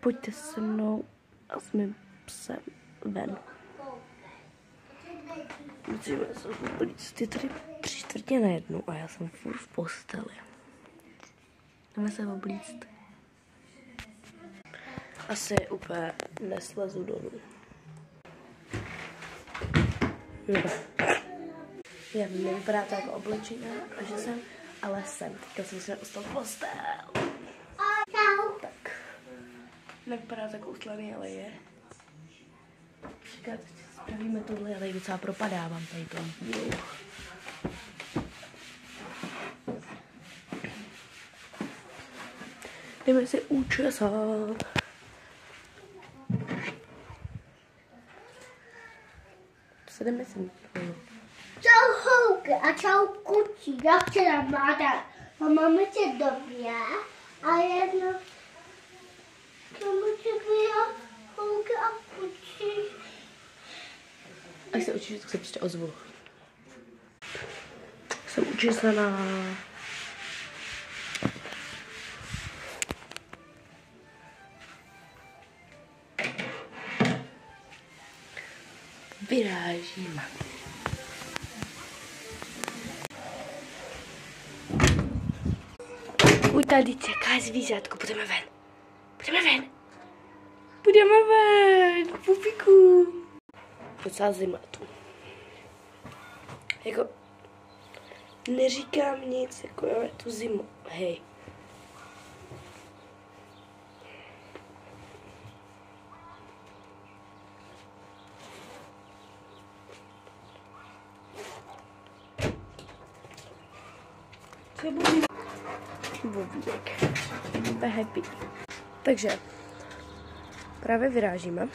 pojďte se mnou a s mým psem ven. Musíme se oblíct. Je tady 3/4 a já jsem furt v posteli. Jdeme se oblíct. Asi úplně neslezu dolů. Já nevypadá to jako oblečená a že jsem, ale jsem. Teďka jsem si ustal postel. Tak. Nevypadá to jako utlaný, ale je. Čekat, spravíme tohle, ale docela propadávám tady to. Jdeme si učesat. Se jdeme si. Čau Holky a čau kučí, jak se nám máte? Máme se dobře a jedno, máme se dvě Holky a kučí. Až se učíš, tak se prostě ozvu. Jsem učesaná. Vyrážím. Už tady čeká zvířátko, půjdeme ven. Půjdeme ven. Půjdeme ven, pupiku. Docela zima tu. Jako, neříkám nic, jako jo, je tu zimu, hej. Co je bobík? Bobík. Be happy. Takže, právě vyrážíme.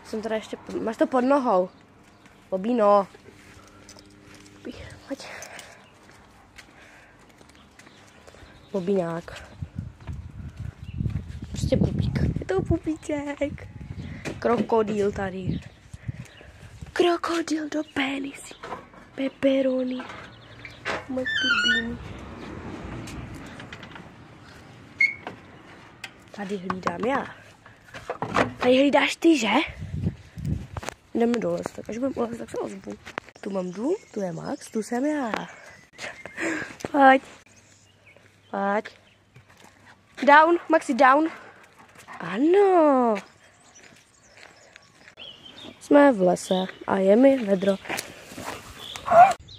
Jsem teda ještě, máš to pod nohou. Bobíno. Pojď. Bobíňák. Prostě pupík. Je to pupíček. Krokodýl tady. Krokodýl do penisy. Pepperoni. Moje turbíny. Tady hlídám já. Tady hlídáš ty, že? Jdeme dolez, tak až budeme ulezit, tak se ozvu. Tu mám dům, tu je Max, tu jsem já. Pojď. Pojď. Down, Maxi, down. Ano. Jsme v lese a je mi vedro.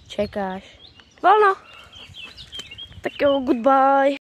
Čekáš. Volno. Tak jo, goodbye.